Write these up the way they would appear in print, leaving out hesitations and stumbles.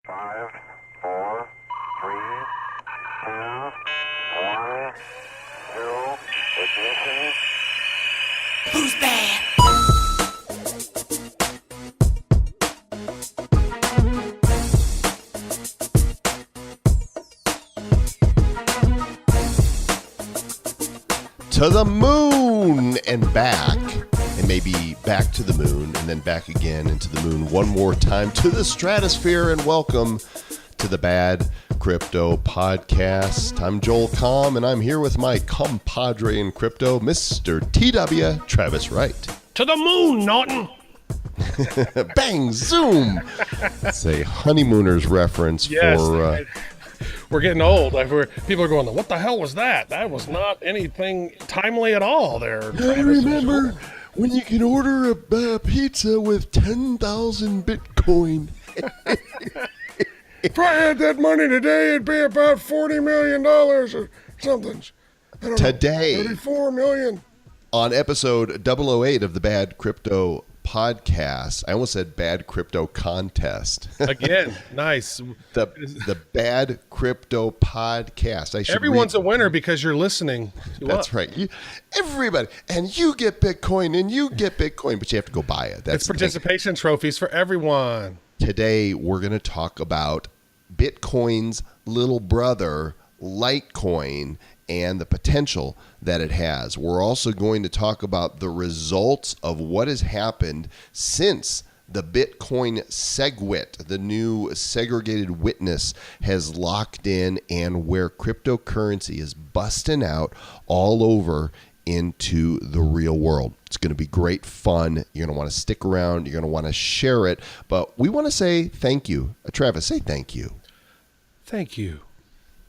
5, 4, 3, 2, 1, 0, ignition. Who's bad? To the moon and back, and maybe back to the moon, and then back again into the moon one more time to the stratosphere, and welcome to the Bad Crypto Podcast. I'm Joel Comm, and I'm here with my compadre in crypto, Mr. TW Travis Wright. To the moon, Norton. Bang, zoom. It's a honeymooners reference for... We're getting old. People are going, what the hell was that? That was not anything timely at all there. I remember when you can order a pizza with 10,000 Bitcoin. If I had that money today, it'd be about $40 million or something. I don't Today, know, 34 million. On episode 008 of the Bad Crypto Podcast, I almost said Bad Crypto Contest. Again, nice. The Bad Crypto Podcast. Everyone's a winner because you're listening to us. That's right. Everybody. And you get Bitcoin and you get Bitcoin, but you have to go buy it. That's it's participation trophies for everyone. Today, we're going to talk about Bitcoin's little brother, Litecoin, and the potential that it has. We're also going to talk about the results of what has happened since the Bitcoin segwit, the new segregated witness, has locked in, and where cryptocurrency is busting out all over into the real world. It's going to be great fun. You're going to want to stick around. You're going to want to share it. But we want to say thank you. Travis, say thank you. Thank you.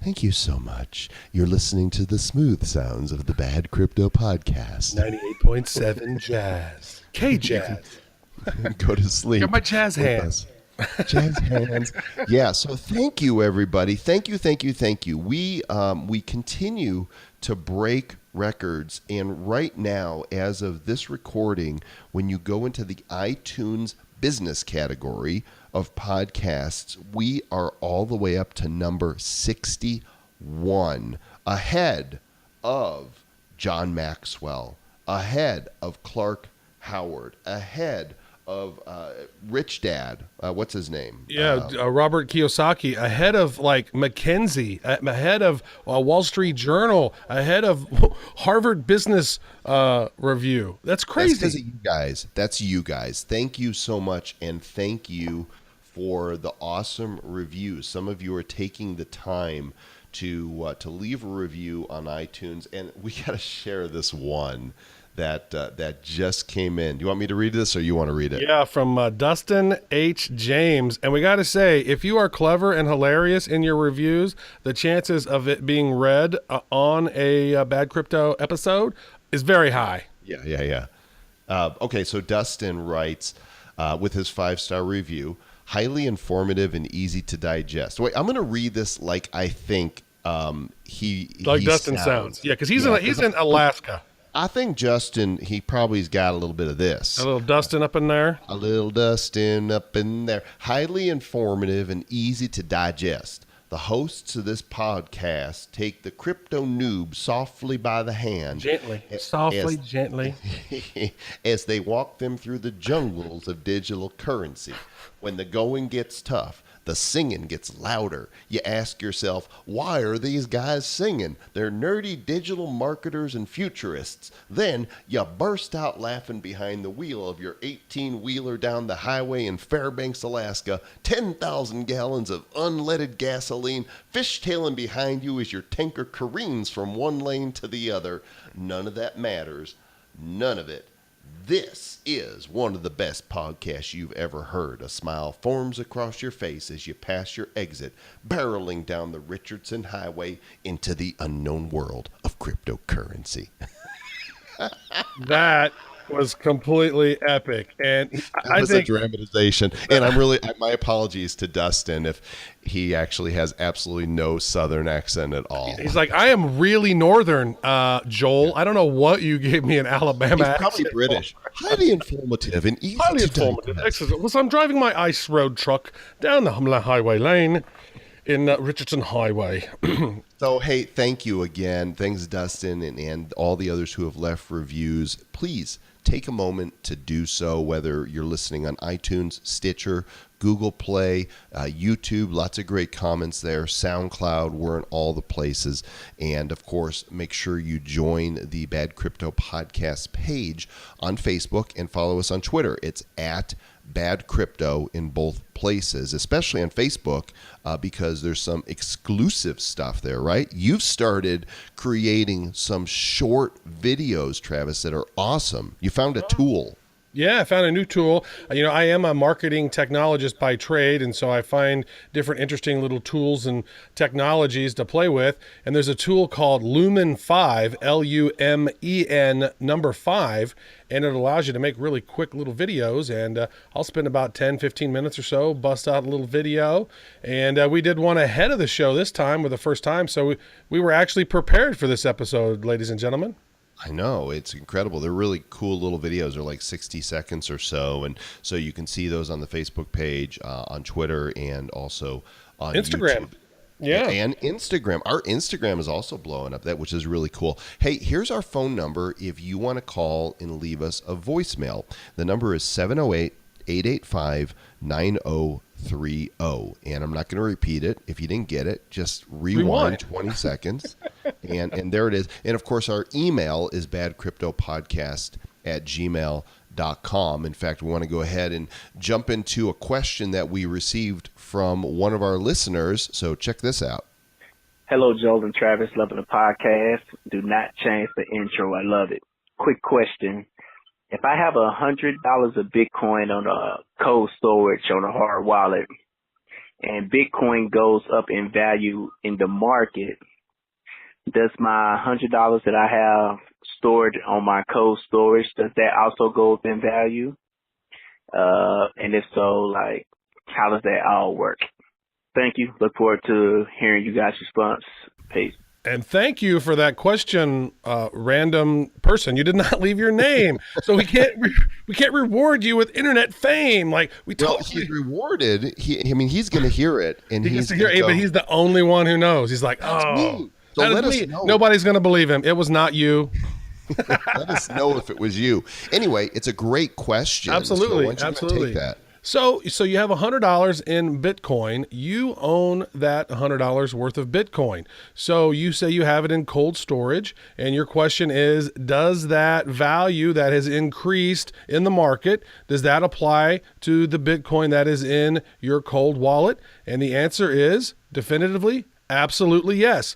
Thank you so much. You're listening to the smooth sounds of the Bad Crypto Podcast. 98.7 Jazz. K-Jazz. Go to sleep. Got my jazz hands. Jazz hands. Yeah, so thank you, everybody. Thank you. We continue to break records, and right now, as of this recording, when you go into the iTunes business category of podcasts, we are all the way up to number 61, ahead of John Maxwell, ahead of Clark Howard, ahead of Rich Dad. What's his name? Robert Kiyosaki, ahead of like McKinsey, ahead of Wall Street Journal, ahead of Harvard Business Review. That's crazy. That's because of you guys. That's you guys. Thank you so much, and thank you for the awesome reviews. Some of you are taking the time to leave a review on iTunes, and we got to share this one that just came in. Do you want me to read this, or you want to read it? Yeah, from Dustin H. James. And we got to say, if you are clever and hilarious in your reviews, the chances of it being read on a Bad Crypto episode is very high. Yeah. Okay, so Dustin writes with his 5-star review, highly informative and easy to digest. Wait, I'm going to read this like I think he Dustin sounds. Yeah, because he's in Alaska. I think Justin, he probably's got a little bit of this. A little Dustin up in there. A little Dustin up in there. Highly informative and easy to digest. The hosts of this podcast take the crypto noob softly by the hand. Gently. Gently. As they walk them through the jungles of digital currency. When the going gets tough, the singing gets louder. You ask yourself, why are these guys singing? They're nerdy digital marketers and futurists. Then you burst out laughing behind the wheel of your 18-wheeler down the highway in Fairbanks, Alaska, 10,000 gallons of unleaded gasoline fishtailing behind you as your tanker careens from one lane to the other. None of that matters. None of it. This is one of the best podcasts you've ever heard. A smile forms across your face as you pass your exit, barreling down the Richardson Highway into the unknown world of cryptocurrency. That was completely epic. And That I was think a dramatization. And my apologies to Dustin if he actually has absolutely no Southern accent at all. he's like, I am really Northern, Joel. I don't know what you gave me an Alabama He's probably accent British. Highly informative and easy Highly to informative. digest. Excellent. Well, so I'm driving my ice road truck down the Humla Highway lane in Richardson Highway. So, hey, thank you again. Thanks, Dustin, and all the others who have left reviews. Please take a moment to do so, whether you're listening on iTunes, Stitcher, Google Play, YouTube. Lots of great comments there. SoundCloud, we're in all the places. And, of course, make sure you join the Bad Crypto Podcast page on Facebook and follow us on Twitter. It's at Bad Crypto in both places, especially on Facebook, because there's some exclusive stuff there, right? You've started creating some short videos, Travis, that are awesome. You found a tool. Yeah, I found a new tool. I am a marketing technologist by trade, and so I find different interesting little tools and technologies to play with. And there's a tool called Lumen 5, Lumen number 5, and it allows you to make really quick little videos. And I'll spend about 10, 15 minutes or so, bust out a little video. And we did one ahead of the show this time with the first time, so we were actually prepared for this episode, ladies and gentlemen. I know, it's incredible. They're really cool little videos. They're like 60 seconds or so. And so you can see those on the Facebook page, on Twitter, and also on Instagram. YouTube. Yeah. And Instagram. Our Instagram is also blowing up, which is really cool. Hey, here's our phone number if you want to call and leave us a voicemail. The number is 708-885-9030. And I'm not going to repeat it. If you didn't get it, just rewind 20 seconds. And there it is. And of course, our email is badcryptopodcast@gmail.com. In fact, we want to go ahead and jump into a question that we received from one of our listeners. So check this out. Hello, Joel and Travis. Loving the podcast. Do not change the intro. I love it. Quick question. If I have $100 of Bitcoin on a cold storage on a hard wallet and Bitcoin goes up in value in the market, does my $100 that I have stored on my cold storage, does that also go up in value? And if so, how does that all work? Thank you. Look forward to hearing you guys' response. Peace. And thank you for that question, random person. You did not leave your name, so we can't reward you with internet fame. He's rewarded. He's going to hear it, and he gets to hear it, but he's the only one who knows. He's like, me. So let us know. Nobody's going to believe him. It was not you. Let us know if it was you. Anyway, it's a great question. Absolutely, so why don't you take that? So you have $100 in Bitcoin. You own that $100 worth of Bitcoin. So you say you have it in cold storage, and your question is, does that value that has increased in the market, does that apply to the Bitcoin that is in your cold wallet? And the answer is definitively, absolutely yes.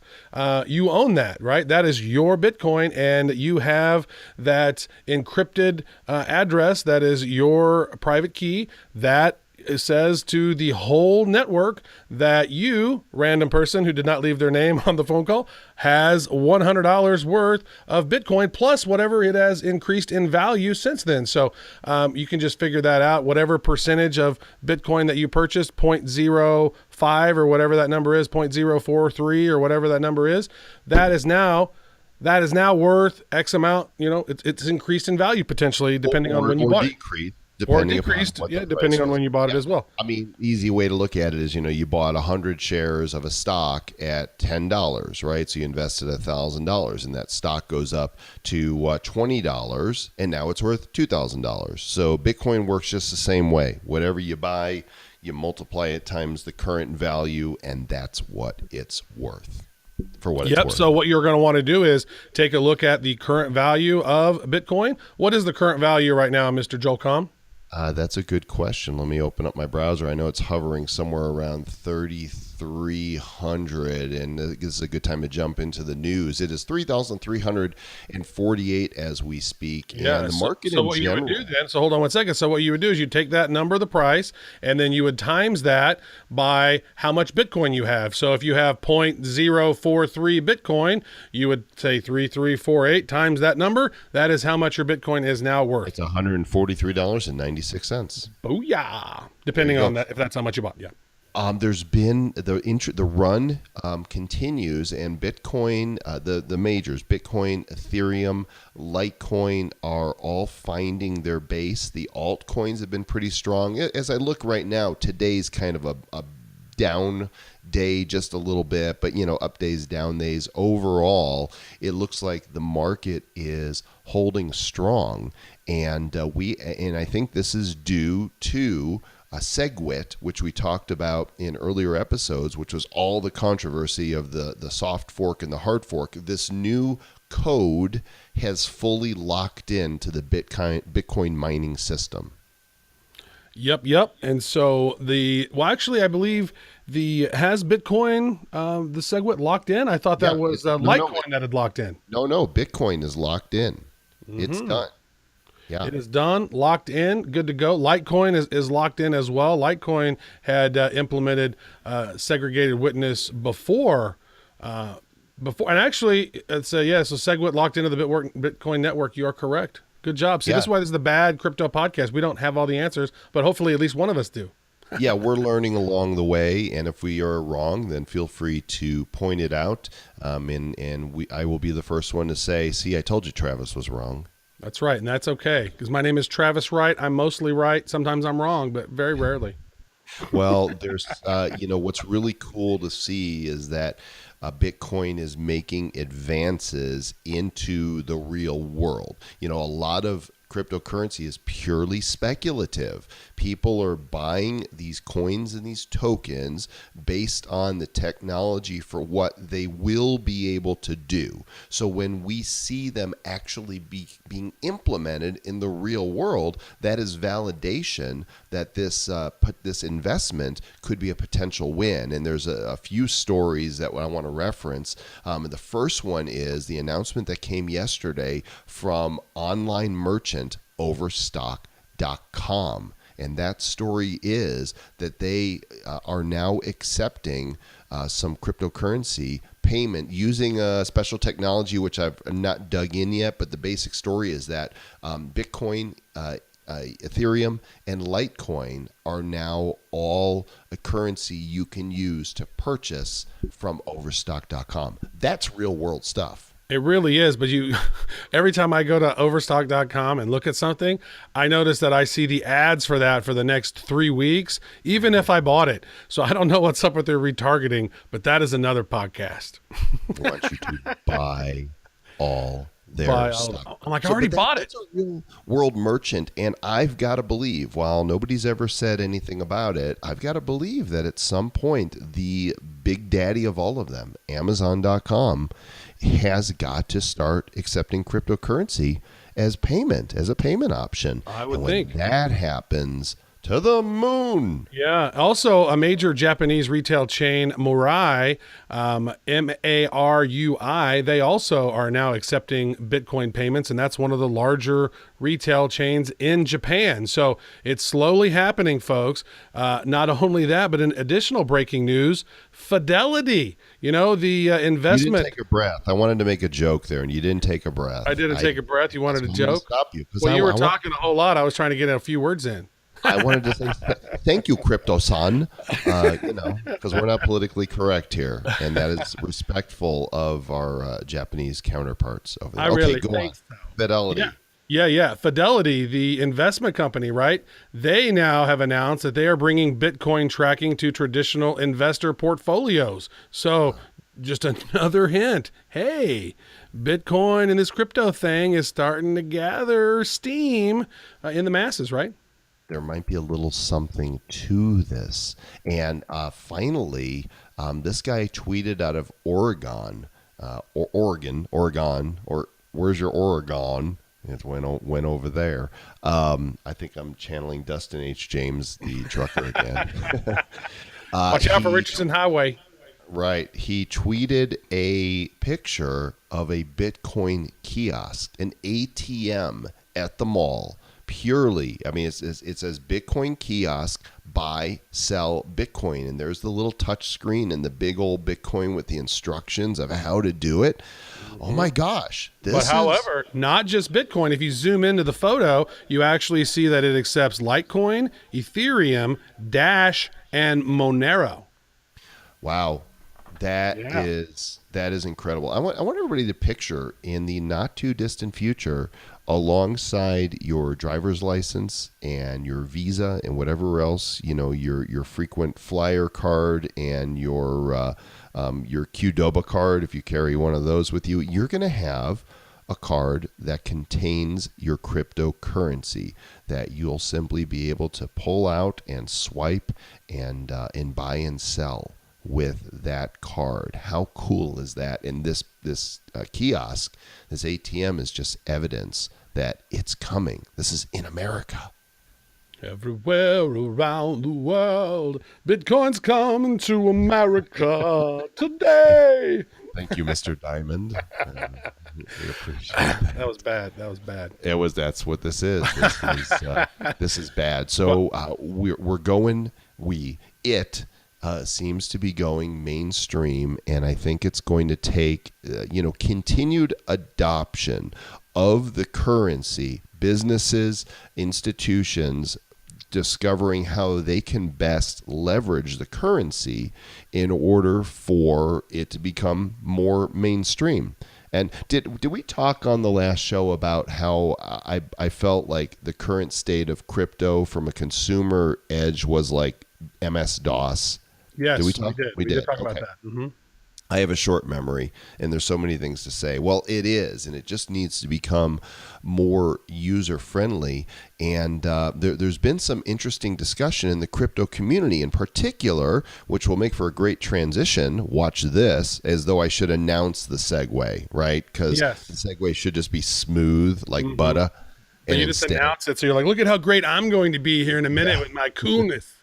You own that, right? That is your Bitcoin, and you have that encrypted address that is your private key that says to the whole network that you, random person who did not leave their name on the phone call, has $100 worth of Bitcoin plus whatever it has increased in value since then. So you can just figure that out. Whatever percentage of Bitcoin that you purchased, 0.05 or whatever that number is, 0.043 or whatever that number is, that is now worth X amount. It's increased in value potentially depending on when you bought it. Depending on when you bought it as well. Easy way to look at it is, you bought 100 shares of a stock at $10, right? So you invested $1,000, and that stock goes up to $20, and now it's worth $2,000. So Bitcoin works just the same way. Whatever you buy, you multiply it times the current value, and that's what it's worth. For what it's worth. So what you're going to want to do is take a look at the current value of Bitcoin. What is the current value right now, Mr. Joel Com? That's a good question. Let me open up my browser. I know it's hovering somewhere around $33 3,300, and this is a good time to jump into the news. It is 3,348 as we speak. Yeah, and the market so in what general, you would do then, so hold on one second. So what you would do is you take that number, the price, and then you would times that by how much Bitcoin you have. So if you have 0.043 Bitcoin, you would say 3,348 times that number. That is how much your Bitcoin is now worth. it's $143.96. Booyah! Depending on that, if that's how much you bought. Yeah. There's been the run continues, and Bitcoin, the majors, Bitcoin, Ethereum, Litecoin are all finding their base. The altcoins have been pretty strong. As I look right now, today's kind of a down day just a little bit, but up days, down days. Overall, it looks like the market is holding strong, and I think this is due to a segwit, which we talked about in earlier episodes, which was all the controversy of the soft fork and the hard fork. This new code has fully locked into the Bitcoin mining system. Yep. And so I believe has Bitcoin, the segwit locked in? I thought that was Litecoin that had locked in. No, Bitcoin is locked in. It's done. Yeah. It is done, locked in, good to go. Litecoin is locked in as well. Litecoin had implemented segregated witness before, and actually, so SegWit locked into the Bitcoin network. You are correct. Good job. See, This is why this is the Bad Crypto Podcast. We don't have all the answers, but hopefully at least one of us do. Yeah, we're learning along the way, and if we are wrong, then feel free to point it out. I will be the first one to say, see, I told you Travis was wrong. That's right, and that's okay, because my name is Travis Wright. I'm mostly right. Sometimes I'm wrong, but very rarely. Well, there's, what's really cool to see is that Bitcoin is making advances into the real world. A lot of cryptocurrency is purely speculative. People are buying these coins and these tokens based on the technology for what they will be able to do. So when we see them actually being implemented in the real world, that is validation that this investment could be a potential win. And there's a few stories that I want to reference. The first one is the announcement that came yesterday from online merchant Overstock.com. And that story is that they are now accepting some cryptocurrency payment using a special technology, which I've not dug in yet. But the basic story is that Bitcoin, Ethereum, and Litecoin are now all a currency you can use to purchase from Overstock.com. That's real world stuff. It really is, but every time I go to overstock.com and look at something, I notice that I see the ads for that for the next 3 weeks, even if I bought it. So I don't know what's up with their retargeting, but that is another podcast. I want you to buy all their stuff. I'm like, I already bought it. It's a real world merchant, and I've got to believe, while nobody's ever said anything about it, I've got to believe that at some point, the big daddy of all of them, Amazon.com, has got to start accepting cryptocurrency as a payment option. I would think think that happens, to the moon. Yeah. Also, a major Japanese retail chain, Marui, Marui, they also are now accepting Bitcoin payments, and that's one of the larger retail chains in Japan. So it's slowly happening, folks. Not only that, but in additional breaking news, Fidelity, the investment. You didn't take a breath. I wanted to make a joke there, and you didn't take a breath. I didn't take a breath. You wanted a joke? Stop you. Well, you were talking a whole lot. I was trying to get a few words in. I wanted to say thank you, Crypto-san, because we're not politically correct here, and that is respectful of our Japanese counterparts over there. I really go think on. so. Fidelity. Yeah. Fidelity, the investment company, right? They now have announced that they are bringing Bitcoin tracking to traditional investor portfolios. So just another hint. Hey, Bitcoin and this crypto thing is starting to gather steam in the masses, right? There might be a little something to this. And finally, this guy tweeted out of Oregon, or where's your Oregon? It went over there. I think I'm channeling Dustin H. James, the trucker, again. Watch out for Richardson Highway. Right. He tweeted a picture of a Bitcoin kiosk, an ATM at the mall. Purely, I mean, it says Bitcoin kiosk, buy, sell Bitcoin. And there's the little touch screen and the big old Bitcoin with the instructions of how to do it. Oh my gosh. However, not just Bitcoin. If you zoom into the photo, you actually see that it accepts Litecoin, Ethereum, Dash, and Monero. Wow. That is incredible. I want everybody to picture in the not too distant future, alongside your driver's license and your visa and whatever else, your frequent flyer card and your Qdoba card, if you carry one of those with you, you're going to have a card that contains your cryptocurrency that you'll simply be able to pull out and swipe and buy and sell with that card. How cool is that? And this kiosk, this ATM, is just evidence that it's coming. This is in America. Everywhere around the world, Bitcoin's coming to America today. Thank you, Mr. Diamond. We appreciate that. That was bad. That was bad. That's what this is. This is bad. So it seems to be going mainstream, and I think it's going to take continued adoption of the currency, businesses, institutions discovering how they can best leverage the currency in order for it to become more mainstream. And did we talk on the last show about how I felt like the current state of crypto from a consumer edge was like MS-DOS? Yes, did we talk? We did talk about that. Mm-hmm. I have a short memory, and there's so many things to say. Well, it is, and it just needs to become more user-friendly. And there's been some interesting discussion in the crypto community in particular, which will make for a great transition. Watch this, as though I should announce the segue, right? Because the segue should just be smooth, like butter. But you just announce it, so you're like, look at how great I'm going to be here in a minute with my coolness.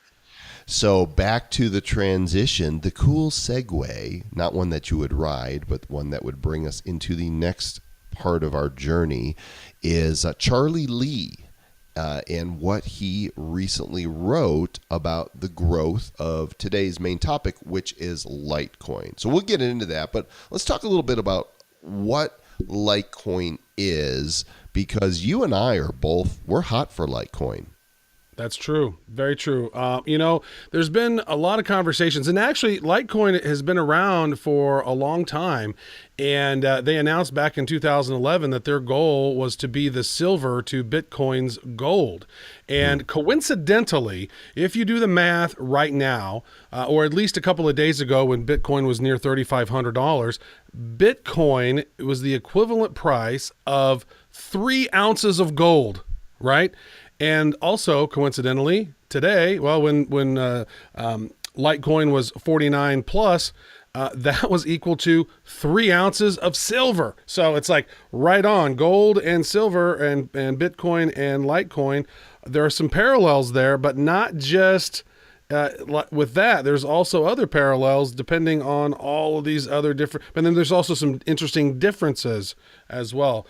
So back to the transition, the cool segue, not one that you would ride, but one that would bring us into the next part of our journey, is Charlie Lee and what he recently wrote about the growth of today's main topic, which is Litecoin. So we'll get into that, but let's talk a little bit about what Litecoin is, because you and I we're hot for Litecoin. That's true. Very true. There's been a lot of conversations, and actually Litecoin has been around for a long time. And they announced back in 2011 that their goal was to be the silver to Bitcoin's gold. And coincidentally, if you do the math right now, or at least a couple of days ago when Bitcoin was near $3,500, Bitcoin was the equivalent price of 3 ounces of gold, right? And also, coincidentally, today, when Litecoin was 49 plus, that was equal to 3 ounces of silver. So it's like right on, gold and silver and Bitcoin and Litecoin. There are some parallels there, but not just with that. There's also other parallels depending on all of these other different, but then there's also some interesting differences as well.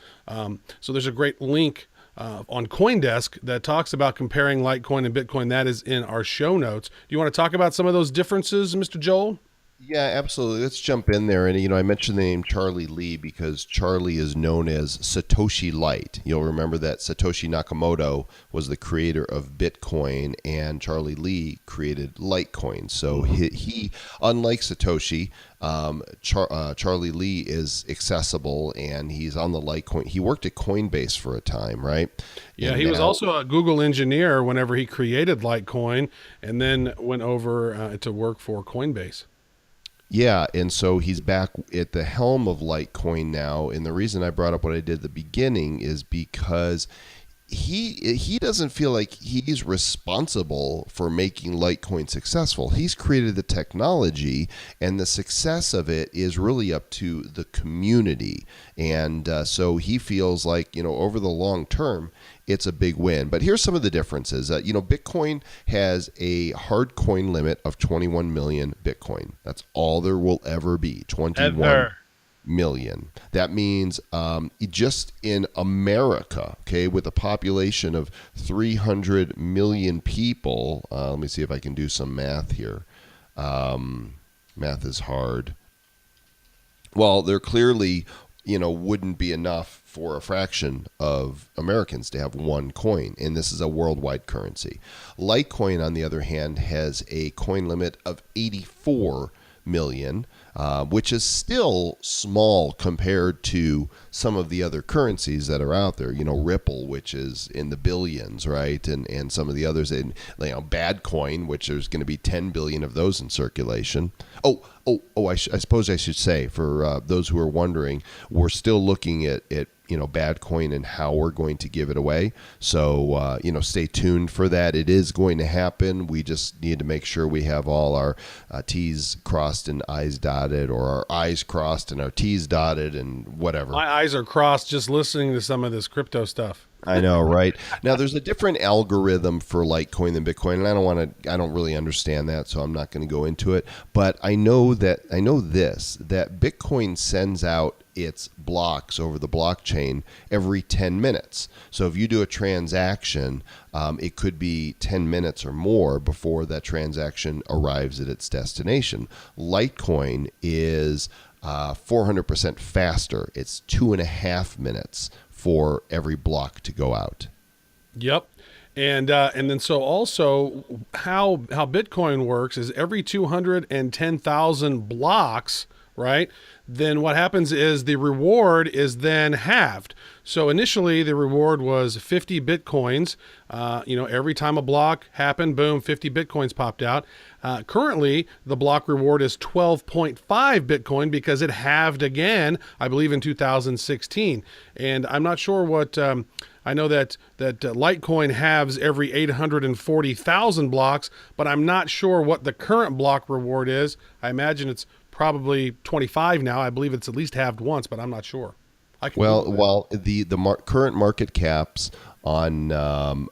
So there's a great link on CoinDesk that talks about comparing Litecoin and Bitcoin. That is in our show notes. Do you want to talk about some of those differences, Mr. Joel? Yeah, absolutely. Let's jump in there. And, I mentioned the name Charlie Lee because Charlie is known as Satoshi Light. You'll remember that Satoshi Nakamoto was the creator of Bitcoin, and Charlie Lee created Litecoin. So he unlike Satoshi, Charlie Lee is accessible, and he's on the Litecoin. He worked at Coinbase for a time, right? Yeah, he was also a Google engineer whenever he created Litecoin, and then went over to work for Coinbase. Yeah, and so he's back at the helm of Litecoin now. And the reason I brought up what I did at the beginning is because he doesn't feel like he's responsible for making Litecoin successful. He's created the technology, and the success of it is really up to the community. And so he feels like, over the long term, it's a big win. But here's some of the differences. Bitcoin has a hard coin limit of 21 million Bitcoin. That's all there will ever be. 21 million. That means just in America, okay, with a population of 300 million people. Let me see if I can do some math here. Math is hard. Well, there clearly, wouldn't be enough for a fraction of Americans to have one coin, and this is a worldwide currency. Litecoin, on the other hand, has a coin limit of 84 million, which is still small compared to some of the other currencies that are out there. Ripple, which is in the billions, right? And some of the others, in BADCOIN, which there's going to be 10 billion of those in circulation. I suppose I should say, for those who are wondering, we're still looking at BADCOIN and how we're going to give it away. So, stay tuned for that. It is going to happen. We just need to make sure we have all our T's crossed and I's dotted, or our I's crossed and our T's dotted, and whatever. My eyes are crossed just listening to some of this crypto stuff. I know, right? Now, there's a different algorithm for Litecoin than Bitcoin, and I don't really understand that, so I'm not going to go into it. But I know that Bitcoin sends out its blocks over the blockchain every 10 minutes. So if you do a transaction, it could be 10 minutes or more before that transaction arrives at its destination. Litecoin is 400% faster. It's 2.5 minutes for every block to go out. Yep. And then so also how Bitcoin works is every 210,000 blocks, right? Then what happens is the reward is then halved. So initially the reward was 50 Bitcoins. Every time a block happened, boom, 50 Bitcoins popped out. Currently, the block reward is 12.5 Bitcoin because it halved again, I believe, in 2016. And I'm not sure what... I know that Litecoin halves every 840,000 blocks, but I'm not sure what the current block reward is. I imagine it's probably 25 now. I believe it's at least halved once, but I'm not sure. The current market caps on,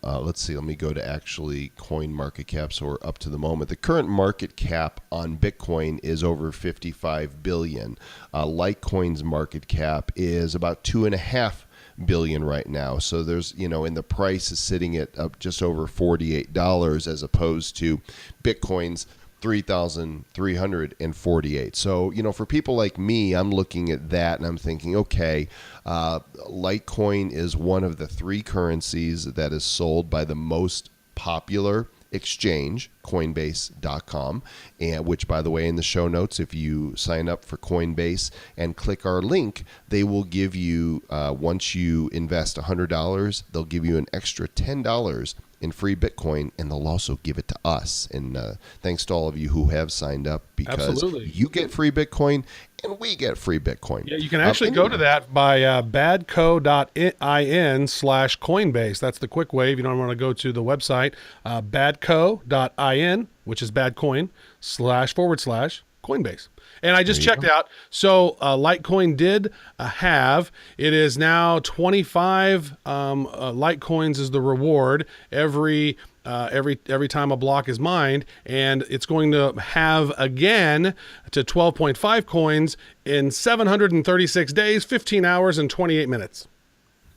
let's see, let me go to actually coin market caps, or up to the moment. The current market cap on Bitcoin is over 55 billion. Litecoin's market cap is about 2.5 billion right now. So there's, and the price is sitting at just over $48 as opposed to Bitcoin's 3,348. So, for people like me, I'm looking at that and I'm thinking, okay, Litecoin is one of the 3 currencies that is sold by the most popular exchange, Coinbase.com, and which, by the way, in the show notes, if you sign up for Coinbase and click our link, they will give you, once you invest $100, they'll give you an extra $10 in free Bitcoin, and they'll also give it to us. And thanks to all of you who have signed up, because Absolutely. You get free Bitcoin and we get free Bitcoin. Yeah, you can actually go to that by badco.in/Coinbase. That's the quick way if you don't want to go to the website. Badco.in, which is BADCOIN, //Coinbase. And I just checked out. So Litecoin did have. It is now 25 Litecoins is the reward every time a block is mined, and it's going to have again to 12.5 coins in 736 days, 15 hours, and 28 minutes.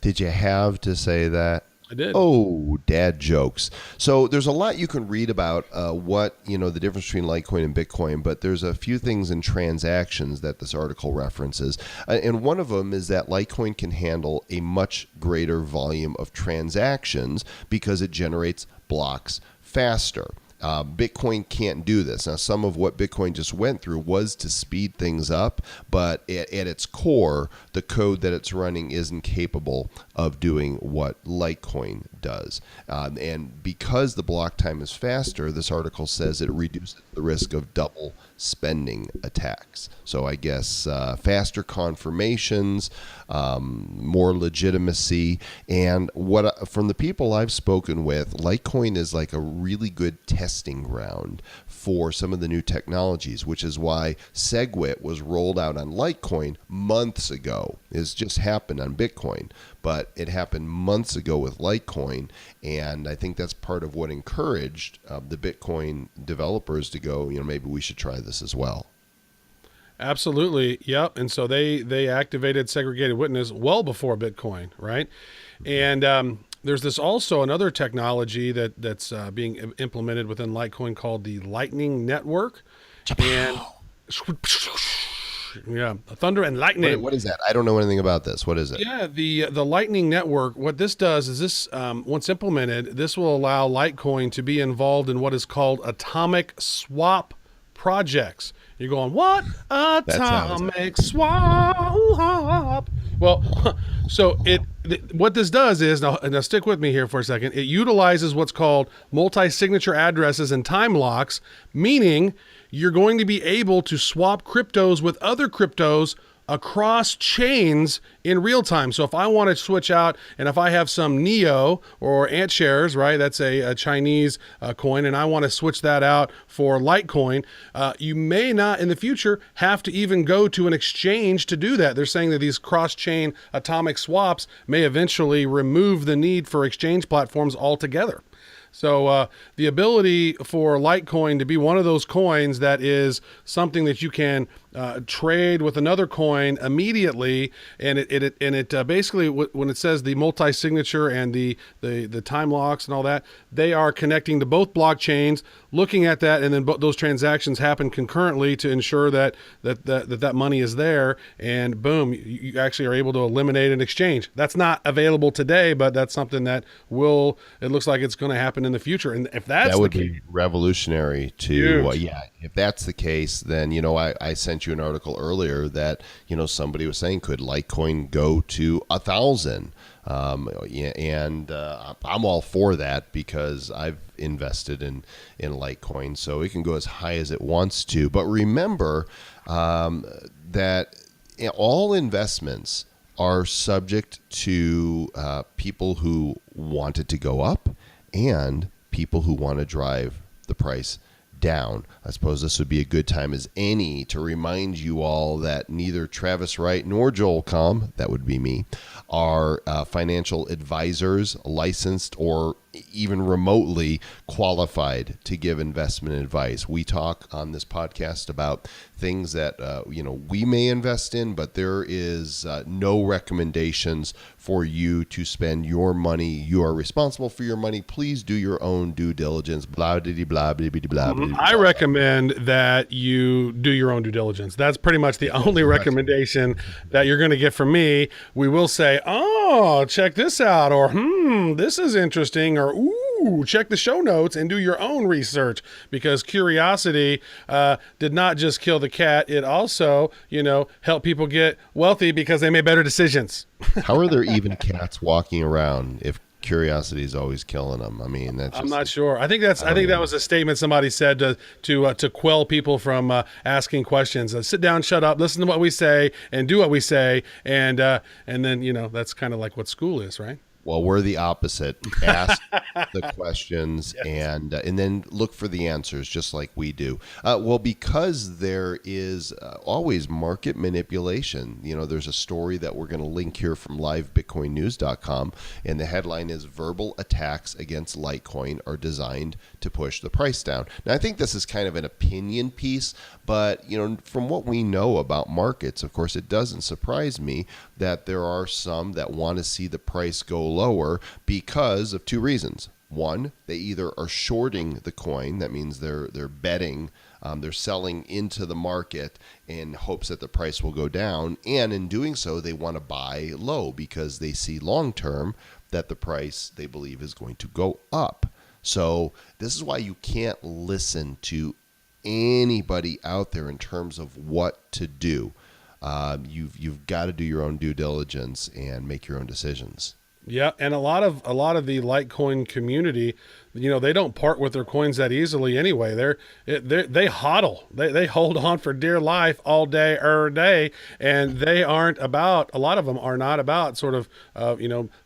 Did you have to say that? I did. Oh, dad jokes. So there's a lot you can read about what, the difference between Litecoin and Bitcoin, but there's a few things in transactions that this article references. And one of them is that Litecoin can handle a much greater volume of transactions because it generates blocks faster. Bitcoin can't do this. Now, some of what Bitcoin just went through was to speed things up, but at its core, the code that it's running isn't capable of doing what Litecoin does. And because the block time is faster, this article says it reduces the risk of double spending attacks. So I guess faster confirmations, more legitimacy, and from the people I've spoken with, Litecoin is like a really good testing ground for some of the new technologies, which is why segwit was rolled out on Litecoin months ago. It's just happened on Bitcoin, but it happened months ago with Litecoin, and I think that's part of what encouraged the Bitcoin developers to go, maybe we should try this as well. Absolutely. Yep. And so they activated segregated witness well before Bitcoin, right? And there's this also another technology that's being implemented within Litecoin called the Lightning Network. And yeah, thunder and lightning. What is that? I don't know anything about this. What is it? Yeah, the Lightning Network, what this does is this, once implemented, this will allow Litecoin to be involved in what is called atomic swap projects. You're going, what? Atomic swap. Well, so what this does is, now stick with me here for a second, it utilizes what's called multi-signature addresses and time locks, meaning you're going to be able to swap cryptos with other cryptos across chains in real time. So if I want to switch out, and if I have some Neo or Ant shares, right, that's a Chinese coin, and I want to switch that out for Litecoin, you may not in the future have to even go to an exchange to do that. They're saying that these cross-chain atomic swaps may eventually remove the need for exchange platforms altogether. So the ability for Litecoin to be one of those coins that is something that you can trade with another coin immediately, and it basically, when it says the multi-signature and the time locks and all that, they are connecting to both blockchains, looking at that, and then those transactions happen concurrently to ensure that money is there, and boom, you actually are able to eliminate an exchange. That's not available today, but that's something that it looks like it's going to happen in the future. And if that would be revolutionary to if that's the case, then I sent you an article earlier that somebody was saying, could Litecoin go to 1,000? And I'm all for that because I've invested in Litecoin, so it can go as high as it wants to. But remember that all investments are subject to people who want it to go up and people who want to drive the price down. I suppose this would be a good time as any to remind you all that neither Travis Wright nor Joel Comm, that would be me, are financial advisors, licensed, or even remotely qualified to give investment advice. We talk on this podcast about things that we may invest in, but there is no recommendations for you to spend your money. You are responsible for your money. Please do your own due diligence. Blah blah blah blah blah blah. I recommend that you do your own due diligence. That's pretty much the only recommendation that you're going to get from me. We will say, oh, check this out, or this is interesting, or ooh, check the show notes and do your own research, because curiosity did not just kill the cat. It also, helped people get wealthy because they made better decisions. How are there even cats walking around if curiosity is always killing them? I mean, I'm not sure. I think that was a statement somebody said to quell people from asking questions. Sit down, shut up, listen to what we say, and do what we say, and then that's kind of like what school is, right? Well, we're the opposite. Ask the questions and then look for the answers, just like we do. Well, because there is always market manipulation. There's a story that we're going to link here from livebitcoinnews.com, and the headline is "Verbal attacks against Litecoin are designed to push the price down." Now, I think this is kind of an opinion piece, but from what we know about markets, of course, it doesn't surprise me that there are some that want to see the price go lower because of two reasons. One, they either are shorting the coin. That means they're betting, they're selling into the market in hopes that the price will go down. And in doing so, they want to buy low because they see long term that the price, they believe, is going to go up. So this is why you can't listen to anybody out there in terms of what to do. You've got to do your own due diligence and make your own decisions. Yeah, and a lot of the Litecoin community, they don't part with their coins that easily anyway. They hodl. They hold on for dear life all day, every day, and they aren't about. A lot of them are not about sort of,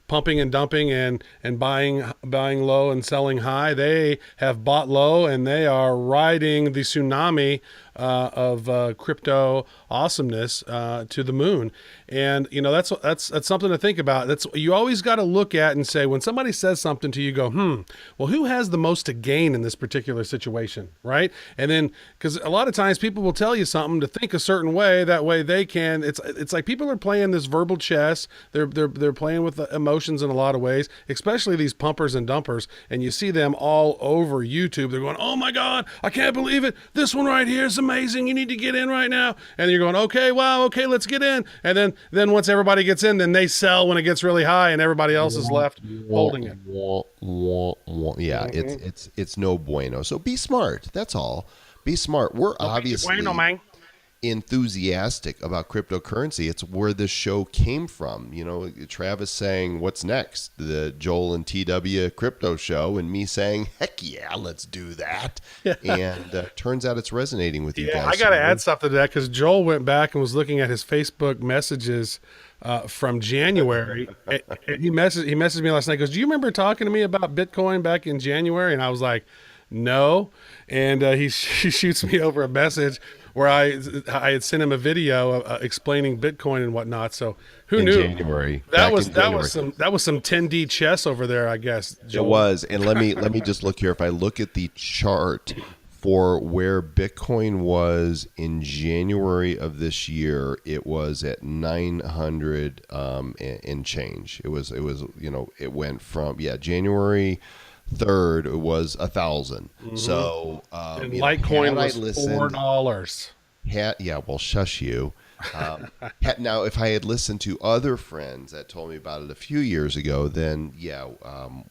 pumping and dumping and buying low and selling high. They have bought low and they are riding the tsunami of crypto awesomeness to the moon. And that's something to think about. That's you always got to look at and say, when somebody says something to you, go, well, who has the most to gain in this particular situation, right? And then, because a lot of times people will tell you something to think a certain way, that way they can. It's like people are playing this verbal chess. They're playing with the emotions in a lot of ways, especially these pumpers and dumpers. And you see them all over YouTube. They're going, oh my God, I can't believe it. This one right here is amazing. You need to get in right now. And you're going, okay, wow, okay, let's get in. And then once everybody gets in, then they sell when it gets really high and everybody else is left holding it. Yeah, it's no bueno. So be smart. That's all. Be smart. We're obviously enthusiastic about cryptocurrency. It's where this show came from. Travis saying, what's next? The Joel and TW crypto show, and me saying, heck yeah, let's do that. And turns out it's resonating with you guys. I got to add something to that, because Joel went back and was looking at his Facebook messages from January. And he messaged me last night. He goes, do you remember talking to me about Bitcoin back in January? And I was like, no. And he shoots me over a message where I had sent him a video explaining Bitcoin and whatnot. So who knew? January. That was some 10D chess over there, I guess. Joel. It was. And let me just look here. If I look at the chart for where Bitcoin was in January of this year, it was at 900 and change. It went from January 3rd, it was 1,000. Mm-hmm. So and Litecoin was $4. Well, shush you. Now, if I had listened to other friends that told me about it a few years ago, then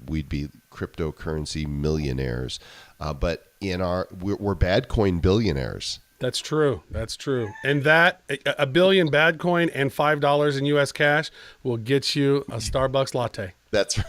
we'd be cryptocurrency millionaires. But we're BADCOIN billionaires. That's true. And that $1 billion BADCOIN and $5 in U.S. cash will get you a Starbucks latte. That's right.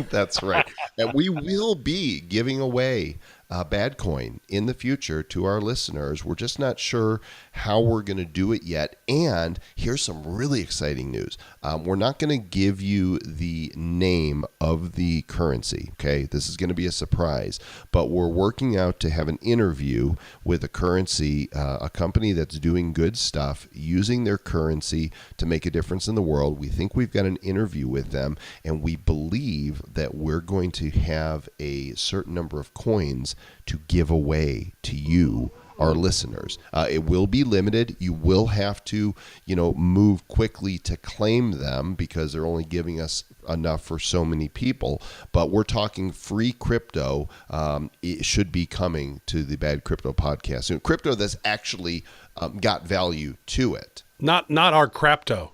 That's right. And we will be giving away BADCOIN in the future to our listeners. We're just not sure how we're going to do it yet. And here's some really exciting news. We're not going to give you the name of the currency. Okay, this is going to be a surprise. But we're working out to have an interview with a currency, a company that's doing good stuff, using their currency to make a difference in the world. We think we've got an interview with them, and we believe that we're going to have a certain number of coins to give away to you, our listeners. It will be limited. You will have to, move quickly to claim them, because they're only giving us enough for so many people. But we're talking free crypto. It should be coming to the Bad Crypto podcast. And crypto that's actually got value to it. Not our crapto.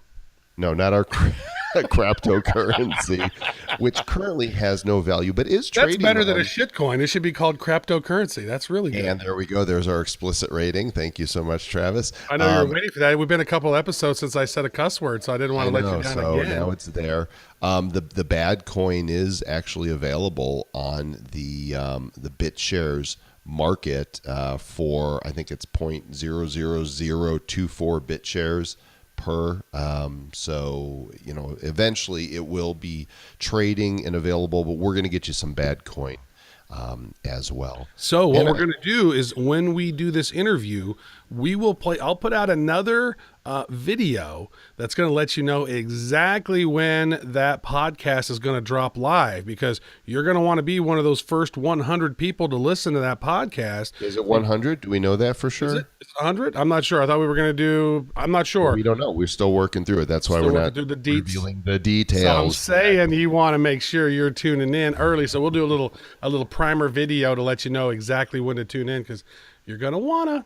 No, not our cryptocurrency, which currently has no value, but is trading. That's better than a shitcoin. It should be called cryptocurrency. That's really good. And there we go. There's our explicit rating. Thank you so much, Travis. I know you're waiting for that. We've been a couple episodes since I said a cuss word, so I didn't want to let you down so again. Now it's there. The BADCOIN is actually available on the Bitshares market for, I think it's 0.00024 Bitshares per. So, eventually it will be trading and available, but we're going to get you some BADCOIN as well. So what we're going to do is, when we do this interview, I'll put out another video that's going to let you know exactly when that podcast is going to drop live, because you're going to want to be one of those first 100 people to listen to that podcast. Is it 100? Do we know that for sure? Is it 100? I'm not sure. I thought we were going to do, I'm not sure. We don't know. We're still working through it. That's why we're not revealing the details. So I'm saying you want to make sure you're tuning in early. So we'll do a little primer video to let you know exactly when to tune in, because you're going to want to.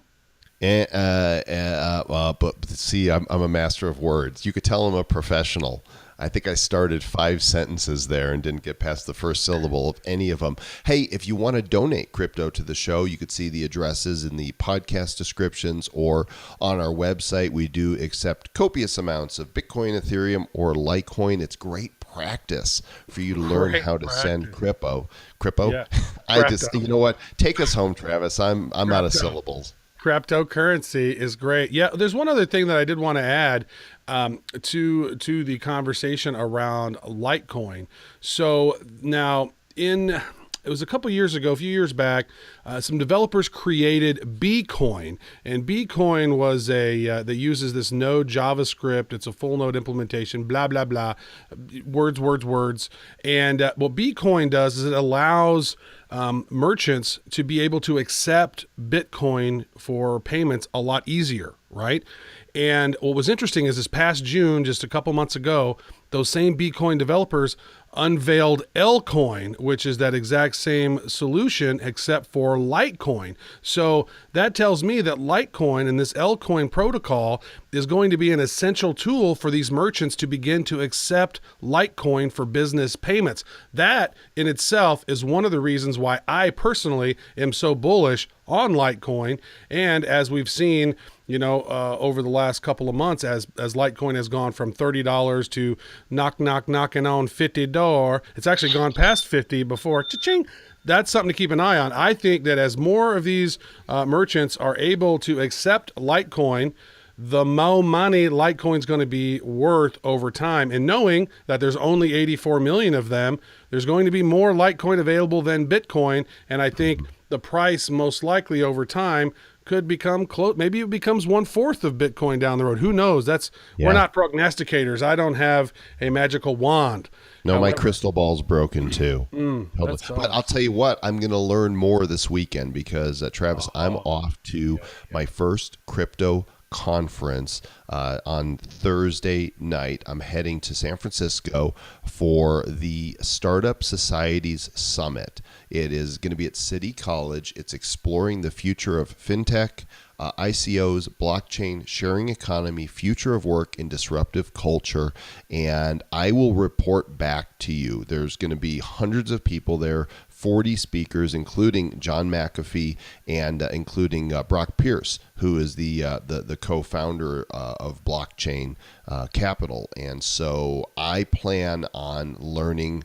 But see, I'm a master of words. You could tell I'm a professional. I think I started 5 sentences there and didn't get past the first syllable of any of them. Hey, if you want to donate crypto to the show, you could see the addresses in the podcast descriptions or on our website. We do accept copious amounts of Bitcoin, Ethereum, or Litecoin. It's great practice for you to learn Great how to send practice. crypto. Yeah. I just, Crypto. you know what? Take us home, Travis. I'm out of syllables. Cryptocurrency is great. Yeah, there's one other thing that I did want to add to the conversation around Litecoin. So now it was a couple years ago, a few years back, some developers created BADCOIN, and BADCOIN was that uses this Node JavaScript. It's a full Node implementation, blah, blah, blah, words. And what BADCOIN does is it allows merchants to be able to accept Bitcoin for payments a lot easier, right? And what was interesting is this past June, just a couple months ago, those same BADCOIN developers unveiled Lcoin, which is that exact same solution except for Litecoin. So that tells me that Litecoin and this Lcoin protocol is going to be an essential tool for these merchants to begin to accept Litecoin for business payments. That in itself is one of the reasons why I personally am so bullish on Litecoin. And as we've seen, over the last couple of months, as Litecoin has gone from $30 to knocking on $50, it's actually gone past 50 before. Cha-ching! That's something to keep an eye on. I think that as more of these merchants are able to accept Litecoin, the more money Litecoin's going to be worth over time. And knowing that there's only 84 million of them, there's going to be more Litecoin available than Bitcoin. And I think the price most likely over time could become close. Maybe it becomes 1/4 of Bitcoin down the road. Who knows? We're not prognosticators. I don't have a magical wand. No, my crystal ball's broken too. But I'll tell you what, I'm going to learn more this weekend because, Travis, I'm off to my first crypto conference on Thursday night. I'm heading to San Francisco for the Startup Societies Summit. It is going to be at City College. It's exploring the future of fintech, ICOs, blockchain, sharing economy, future of work, and disruptive culture. And I will report back to you. There's going to be hundreds of people there, 40 speakers, including John McAfee and including Brock Pierce, who is the co-founder of Blockchain Capital. And so I plan on learning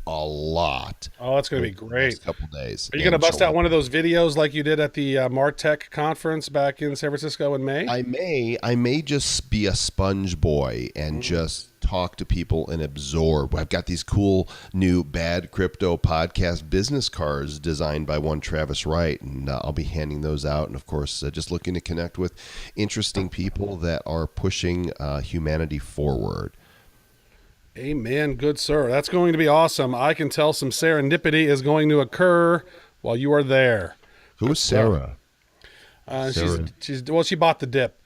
a lot. Oh, it's going to be great. Next couple days. Are you going to bust out one of those videos like you did at the Martech conference back in San Francisco in May? I may just be a sponge boy and just talk to people and absorb. I've got these cool new Bad Crypto podcast business cards designed by one Travis Wright, and I'll be handing those out. And of course, just looking to connect with interesting people that are pushing humanity forward. Amen, good sir. That's going to be awesome. I can tell some serendipity is going to occur while you are there. Who's Sarah? Sarah. She bought the dip.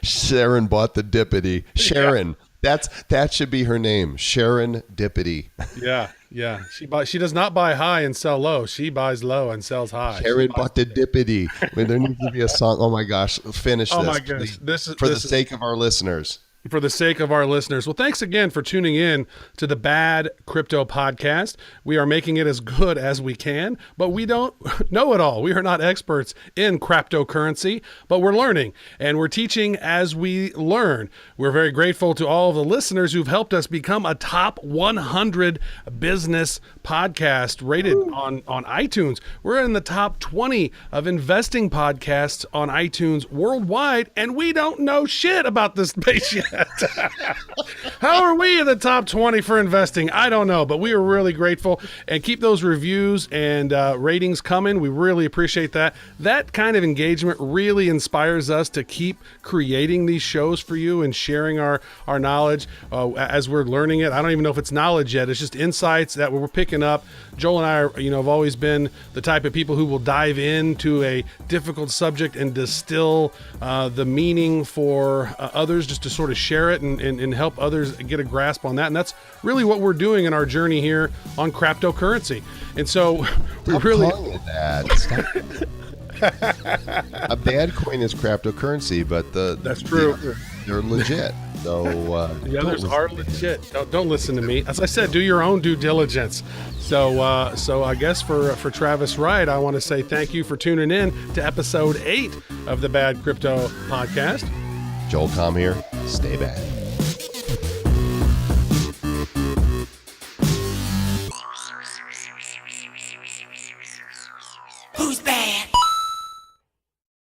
Sharon bought the dippity. Sharon. Yeah. That should be her name. Sharon Dippity. Yeah. She does not buy high and sell low. She buys low and sells high. Sharon bought the dippity. I mean, there needs to be a song. Oh my gosh. Finish this. Oh my goodness. This is for the sake of our listeners. For the sake of our listeners. Well, thanks again for tuning in to the Bad Crypto Podcast. We are making it as good as we can, but we don't know it all. We are not experts in cryptocurrency, but we're learning and we're teaching as we learn. We're very grateful to all of the listeners who've helped us become a top 100 business podcast rated on iTunes. We're in the top 20 of investing podcasts on iTunes worldwide, and we don't know shit about this space yet. How are we in the top 20 for investing? I don't know, but we are really grateful, and keep those reviews and ratings coming. We really appreciate that. That kind of engagement really inspires us to keep creating these shows for you and sharing our knowledge as we're learning it. I don't even know if it's knowledge yet. It's just insights that we're picking up. Joel and I are, have always been the type of people who will dive into a difficult subject and distill the meaning for others, just to sort of share it and help others get a grasp on that. And that's really what we're doing in our journey here on cryptocurrency. And so we really calling it that. A bad coin is cryptocurrency, but that's true. They're legit. So the others are legit. Don't listen to me. As I said, do your own due diligence. So I guess for Travis Wright, I want to say thank you for tuning in to episode 8 of the Bad Crypto Podcast. Joel Com here. Stay bad.